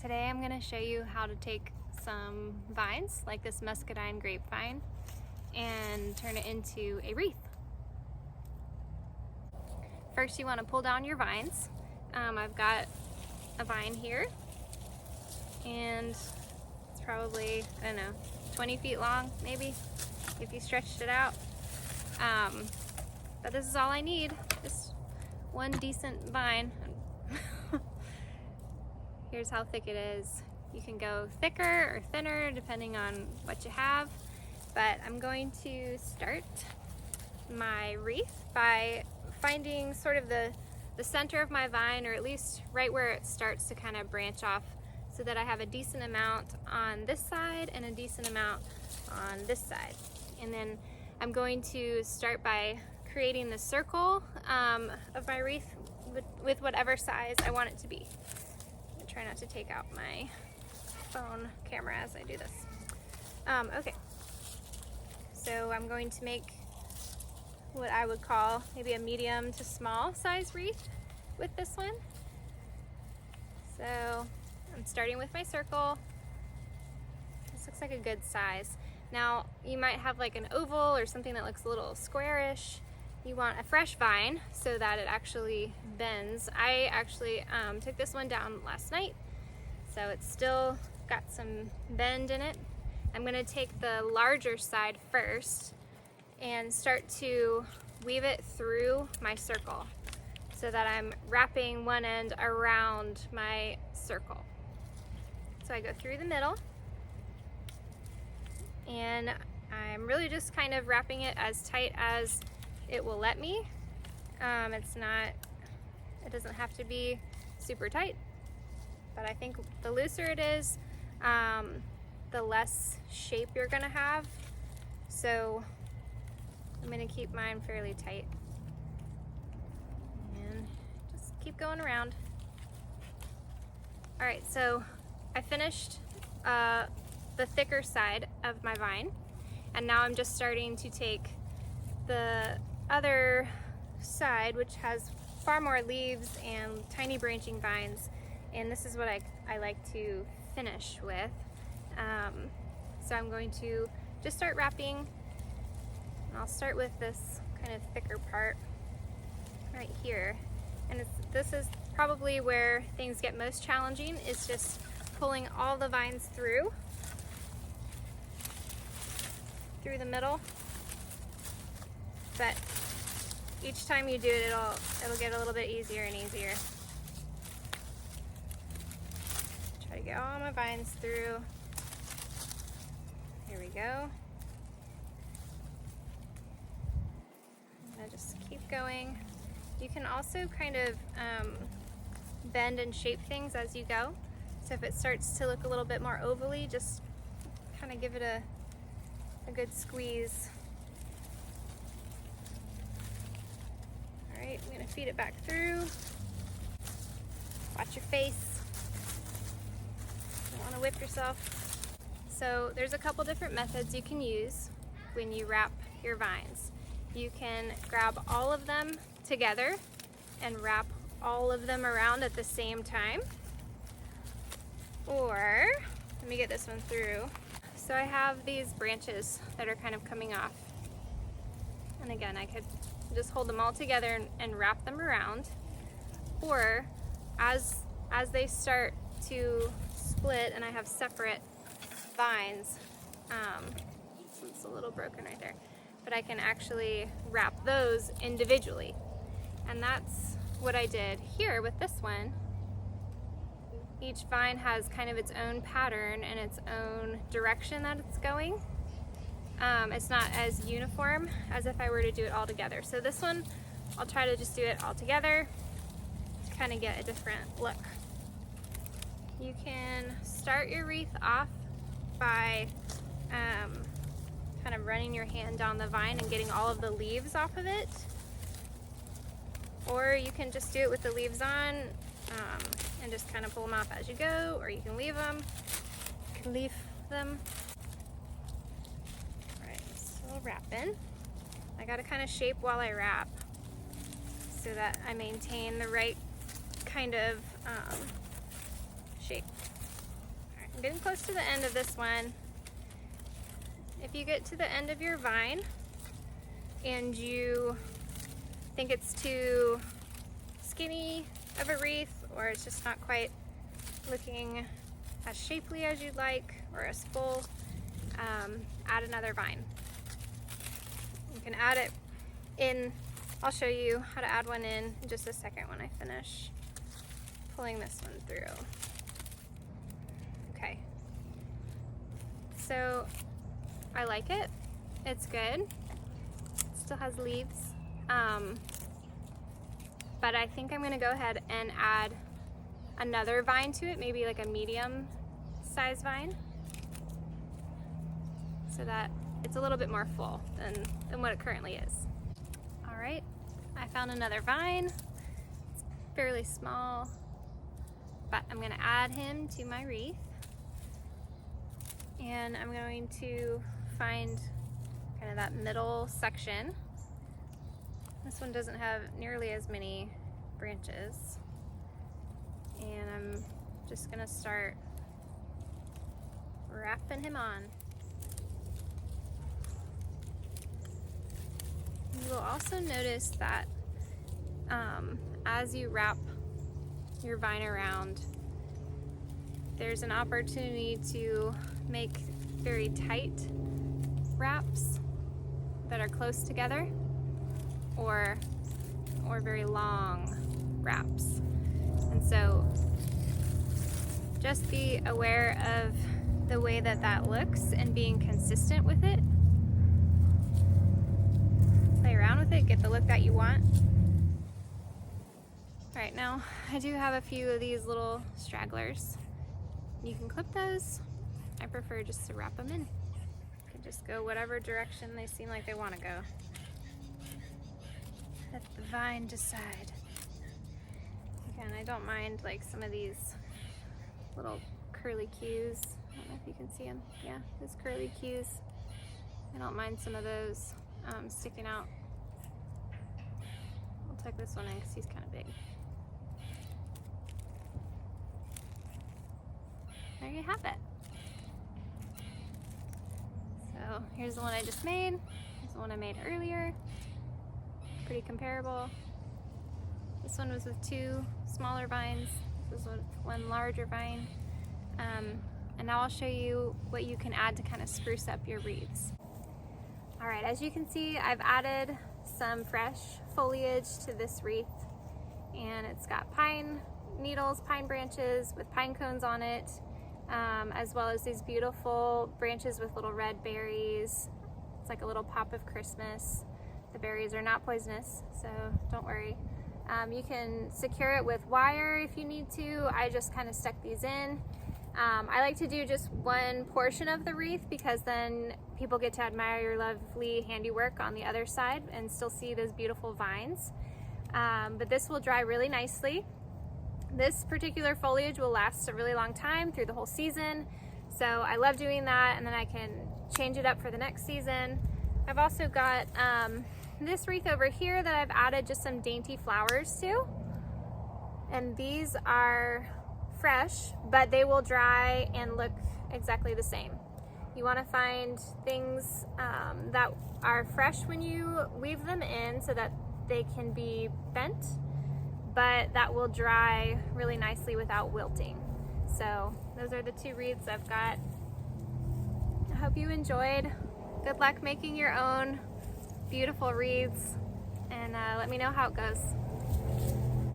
Today I'm going to show you how to take some vines, like this muscadine grapevine, and turn it into a wreath. First you want to pull down your vines. I've got a vine here, and it's probably, I don't know, 20 feet long maybe, if you stretched it out. But this is all I need, just one decent vine. Here's how thick it is. You can go thicker or thinner depending on what you have, but I'm going to start my wreath by finding sort of the center of my vine, or at least right where it starts to kind of branch off, so that I have a decent amount on this side and a decent amount on this side. And then I'm going to start by creating the circle of my wreath with whatever size I want it to be. Try not to take out my phone camera as I do this. Okay, so I'm going to make what I would call maybe a medium to small size wreath with this one. So I'm starting with my circle. This looks like a good size. Now you might have like an oval or something that looks a little squarish. You want a fresh vine so that it actually bends. I actually took this one down last night, so it's still got some bend in it. I'm gonna take the larger side first and start to weave it through my circle so that I'm wrapping one end around my circle. So I go through the middle, and I'm really just kind of wrapping it as tight as it will let me. It doesn't have to be super tight, but I think the looser it is, the less shape you're gonna have. So I'm gonna keep mine fairly tight and just keep going around. All right, so I finished the thicker side of my vine, and now I'm just starting to take the other side, which has far more leaves and tiny branching vines, and this is what I like to finish with. So I'm going to just start wrapping, and I'll start with this kind of thicker part right here, and this is probably where things get most challenging, is just pulling all the vines through the middle. But each time you do it, it'll get a little bit easier and easier. Try to get all my vines through. Here we go. I'm gonna just keep going. You can also kind of bend and shape things as you go. So if it starts to look a little bit more ovally, just kind of give it a good squeeze. Alright, I'm going to feed it back through. Watch your face. Don't want to whip yourself. So there's a couple different methods you can use when you wrap your vines. You can grab all of them together and wrap all of them around at the same time. Or, let me get this one through. So I have these branches that are kind of coming off. And again, I could just hold them all together and wrap them around. Or as they start to split and I have separate vines, so it's a little broken right there, but I can actually wrap those individually. And that's what I did here with this one. Each vine has kind of its own pattern and its own direction that it's going. It's not as uniform as if I were to do it all together. So this one, I'll try to just do it all together to kind of get a different look. You can start your wreath off by kind of running your hand down the vine and getting all of the leaves off of it. Or you can just do it with the leaves on and just kind of pull them off as you go, or you can leave them. You can leave them. Still wrapping. I gotta kind of shape while I wrap so that I maintain the right kind of shape. I'm getting close to the end of this one. If you get to the end of your vine and you think it's too skinny of a wreath, or it's just not quite looking as shapely as you'd like or as full, add another vine. You can add it in. I'll show you how to add one in just a second when I finish pulling this one through. Okay, so I like it. It's good. It still has leaves, but I think I'm gonna go ahead and add another vine to it, maybe like a medium size vine, so that it's a little bit more full than what it currently is. All right, I found another vine. It's fairly small, but I'm gonna add him to my wreath. And I'm going to find kind of that middle section. This one doesn't have nearly as many branches. And I'm just gonna start wrapping him on. You will also notice that as you wrap your vine around, there's an opportunity to make very tight wraps that are close together, or very long wraps. And so just be aware of the way that looks and being consistent with it. Play around with it, get the look that you want. All right, now I do have a few of these little stragglers. You can clip those. I prefer just to wrap them in. You can just go whatever direction they seem like they want to go. Let the vine decide. Again, I don't mind like some of these little curly cues. I don't know if you can see them. Yeah, those curly cues. I don't mind some of those sticking out. I'll tuck this one in because he's kind of big. There you have it. So here's the one I just made. Here's the one I made earlier. Pretty comparable. This one was with 2 smaller vines. This was with 1 larger vine. And now I'll show you what you can add to kind of spruce up your wreaths. All right, as you can see, I've added some fresh foliage to this wreath, and it's got pine needles, pine branches with pine cones on it, as well as these beautiful branches with little red berries. It's like a little pop of Christmas. The berries are not poisonous, so don't worry. You can secure it with wire if you need to. I just kind of stuck these in. I like to do just one portion of the wreath because then people get to admire your lovely handiwork on the other side and still see those beautiful vines. But this will dry really nicely. This particular foliage will last a really long time through the whole season. So I love doing that, and then I can change it up for the next season. I've also got this wreath over here that I've added just some dainty flowers to. And these are fresh, but they will dry and look exactly the same. You want to find things that are fresh when you weave them in so that they can be bent, but that will dry really nicely without wilting. So those are the 2 wreaths I've got. I hope you enjoyed. Good luck making your own beautiful wreaths, and let me know how it goes.